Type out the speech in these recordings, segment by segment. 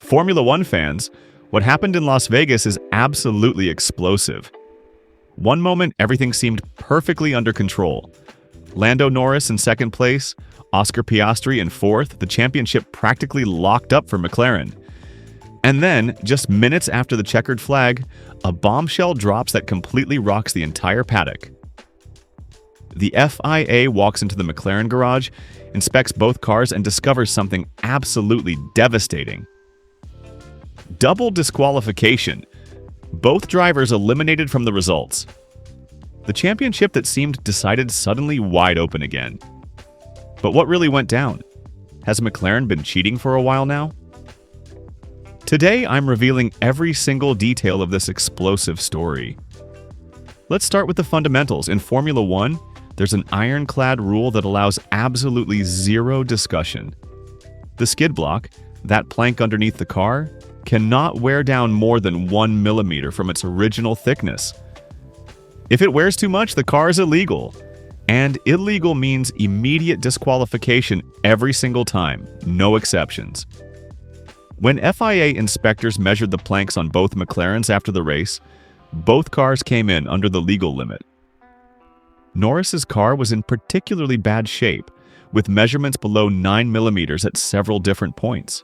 Formula One fans, what happened in Las Vegas is absolutely explosive. One moment, everything seemed perfectly under control. Lando Norris in second place, Oscar Piastri in fourth, the championship practically locked up for McLaren. And then, just minutes after the checkered flag, a bombshell drops that completely rocks the entire paddock. The FIA walks into the McLaren garage, inspects both cars, and discovers something absolutely devastating. Double disqualification. Both drivers eliminated from the results. The championship that seemed decided suddenly wide open again. But what really went down? Has McLaren been cheating for a while now? Today, I'm revealing every single detail of this explosive story. Let's start with the fundamentals. In Formula One, there's an ironclad rule that allows absolutely zero discussion. The skid block, that plank underneath the car, cannot wear down more than 1 millimeter from its original thickness. If it wears too much, the car is illegal. And illegal means immediate disqualification every single time, no exceptions. When FIA inspectors measured the planks on both McLarens after the race, both cars came in under the legal limit. Norris's car was in particularly bad shape, with measurements below 9 millimeters at several different points.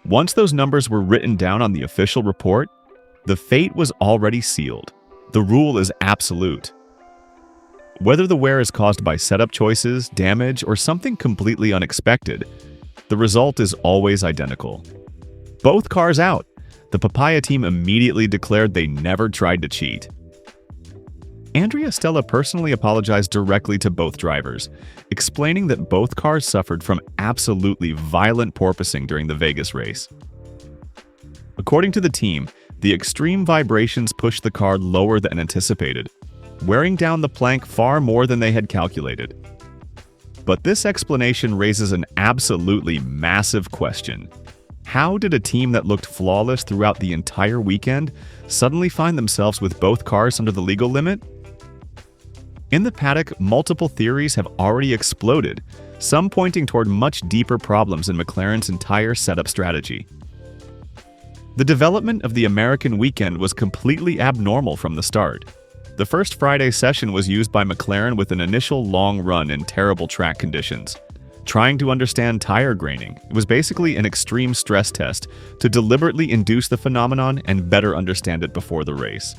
Once those numbers were written down on the official report, the fate was already sealed. The rule is absolute. Whether the wear is caused by setup choices, damage, or something completely unexpected, the result is always identical. Both cars out. The Papaya team immediately declared they never tried to cheat. Andrea Stella personally apologized directly to both drivers, explaining that both cars suffered from absolutely violent porpoising during the Vegas race. According to the team, the extreme vibrations pushed the car lower than anticipated, wearing down the plank far more than they had calculated. But this explanation raises an absolutely massive question. How did a team that looked flawless throughout the entire weekend suddenly find themselves with both cars under the legal limit? In the paddock, multiple theories have already exploded, some pointing toward much deeper problems in McLaren's entire setup strategy. The development of the American weekend was completely abnormal from the start. The first Friday session was used by McLaren with an initial long run in terrible track conditions. Trying to understand tire graining, it was basically an extreme stress test to deliberately induce the phenomenon and better understand it before the race.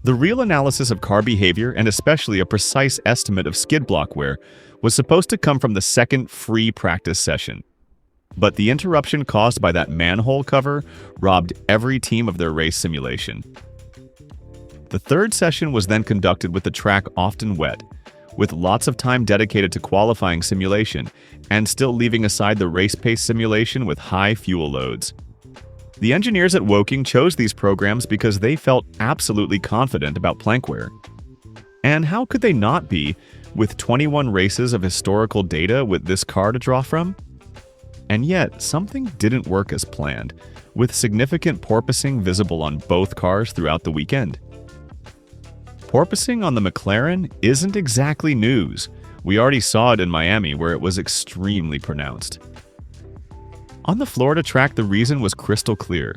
The real analysis of car behavior, and especially a precise estimate of skid block wear, was supposed to come from the second free practice session. But the interruption caused by that manhole cover robbed every team of their race simulation. The third session was then conducted with the track often wet, with lots of time dedicated to qualifying simulation, and still leaving aside the race pace simulation with high fuel loads. The engineers at Woking chose these programs because they felt absolutely confident about plank wear. And how could they not be, with 21 races of historical data with this car to draw from? And yet, something didn't work as planned, with significant porpoising visible on both cars throughout the weekend. Porpoising on the McLaren isn't exactly news. We already saw it in Miami, where it was extremely pronounced. On the Florida track, the reason was crystal clear.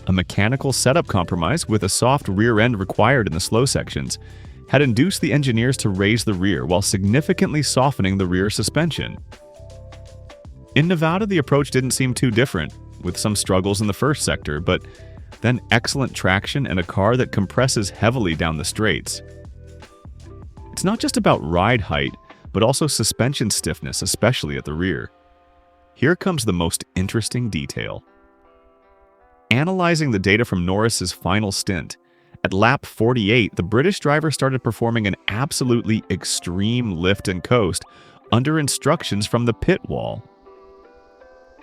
A mechanical setup compromise with a soft rear end required in the slow sections had induced the engineers to raise the rear while significantly softening the rear suspension. In Nevada, the approach didn't seem too different, with some struggles in the first sector, but then excellent traction and a car that compresses heavily down the straights. It's not just about ride height, but also suspension stiffness, especially at the rear. Here comes the most interesting detail. Analyzing the data from Norris's final stint, at lap 48, the British driver started performing an absolutely extreme lift and coast under instructions from the pit wall.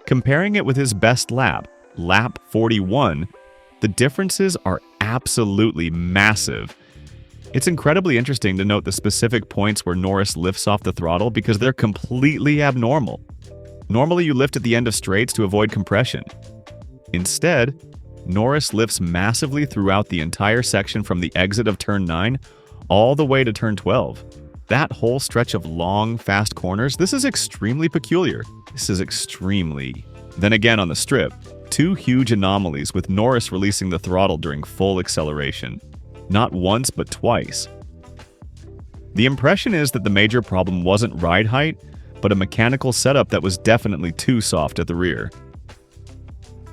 Comparing it with his best lap, lap 41, the differences are absolutely massive. It's incredibly interesting to note the specific points where Norris lifts off the throttle because they're completely abnormal. Normally, you lift at the end of straights to avoid compression. Instead, Norris lifts massively throughout the entire section from the exit of turn 9 all the way to turn 12. That whole stretch of long, fast corners, this is extremely peculiar. This is extremely Then again on the strip, two huge anomalies with Norris releasing the throttle during full acceleration. Not once, but twice. The impression is that the major problem wasn't ride height, but a mechanical setup that was definitely too soft at the rear.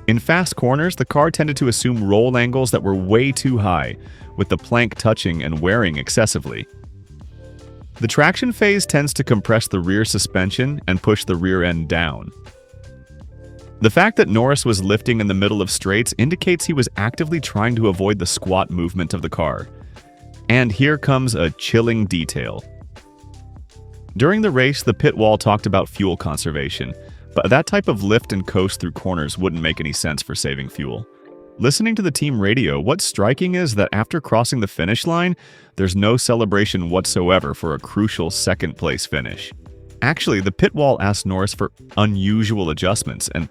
In fast corners, the car tended to assume roll angles that were way too high, with the plank touching and wearing excessively. The traction phase tends to compress the rear suspension and push the rear end down. The fact that Norris was lifting in the middle of straights indicates he was actively trying to avoid the squat movement of the car. And here comes a chilling detail. During the race, the pit wall talked about fuel conservation, but that type of lift and coast through corners wouldn't make any sense for saving fuel. Listening to the team radio, what's striking is that after crossing the finish line, there's no celebration whatsoever for a crucial second-place finish. Actually, the pit wall asked Norris for unusual adjustments, and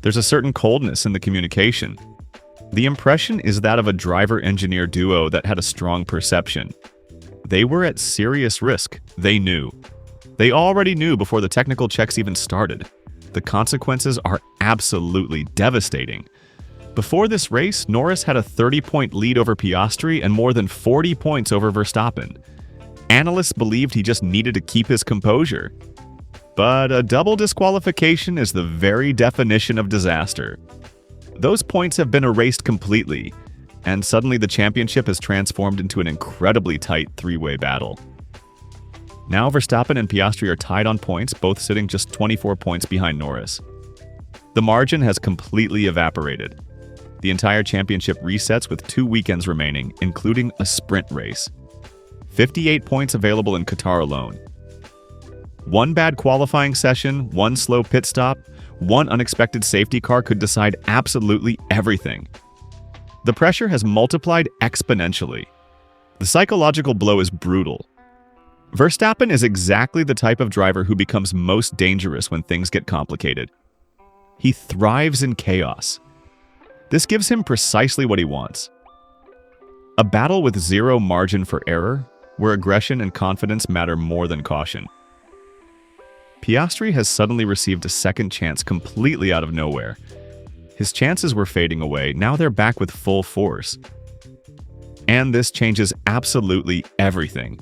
there's a certain coldness in the communication. The impression is that of a driver-engineer duo that had a strong perception. They were at serious risk. They knew. They already knew before the technical checks even started. The consequences are absolutely devastating. Before this race, Norris had a 30-point lead over Piastri and more than 40 points over Verstappen. Analysts believed he just needed to keep his composure. But a double disqualification is the very definition of disaster. Those points have been erased completely, and suddenly the championship has transformed into an incredibly tight three-way battle. Now Verstappen and Piastri are tied on points, both sitting just 24 points behind Norris. The margin has completely evaporated. The entire championship resets with 2 weekends remaining, including a sprint race. 58 points available in Qatar alone. One bad qualifying session, one slow pit stop, one unexpected safety car could decide absolutely everything. The pressure has multiplied exponentially. The psychological blow is brutal. Verstappen is exactly the type of driver who becomes most dangerous when things get complicated. He thrives in chaos. This gives him precisely what he wants. A battle with zero margin for error, where aggression and confidence matter more than caution. Piastri has suddenly received a second chance completely out of nowhere. His chances were fading away, now they're back with full force. And this changes absolutely everything.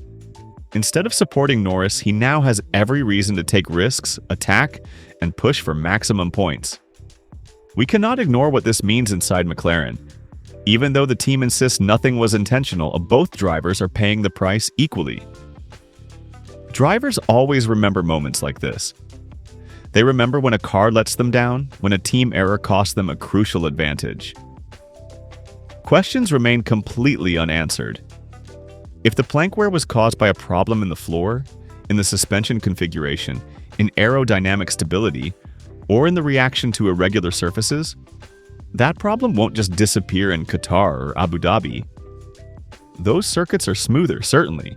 Instead of supporting Norris, he now has every reason to take risks, attack, and push for maximum points. We cannot ignore what this means inside McLaren. Even though the team insists nothing was intentional, both drivers are paying the price equally. Drivers always remember moments like this. They remember when a car lets them down, when a team error costs them a crucial advantage. Questions remain completely unanswered. If the plank wear was caused by a problem in the floor, in the suspension configuration, in aerodynamic stability, or in the reaction to irregular surfaces, that problem won't just disappear in Qatar or Abu Dhabi. Those circuits are smoother, certainly,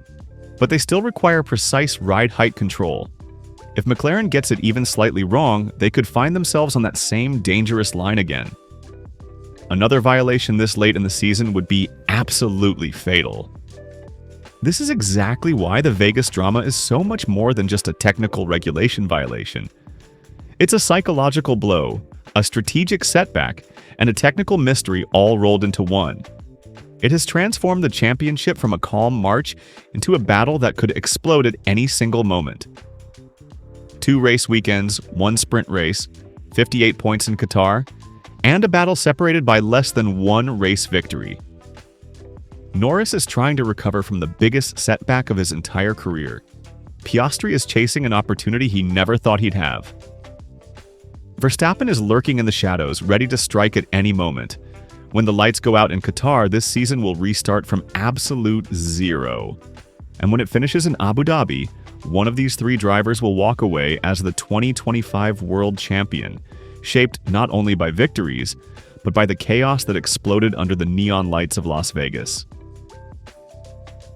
but they still require precise ride height control. If McLaren gets it even slightly wrong, they could find themselves on that same dangerous line again. Another violation this late in the season would be absolutely fatal. This is exactly why the Vegas drama is so much more than just a technical regulation violation. It's a psychological blow, a strategic setback, and a technical mystery all rolled into one. It has transformed the championship from a calm march into a battle that could explode at any single moment. 2 race weekends, 1 sprint race, 58 points in Qatar, and a battle separated by less than 1 race victory. Norris is trying to recover from the biggest setback of his entire career. Piastri is chasing an opportunity he never thought he'd have. Verstappen is lurking in the shadows, ready to strike at any moment. When the lights go out in Qatar, this season will restart from absolute zero. And when it finishes in Abu Dhabi, one of these 3 drivers will walk away as the 2025 world champion, shaped not only by victories, but by the chaos that exploded under the neon lights of Las Vegas.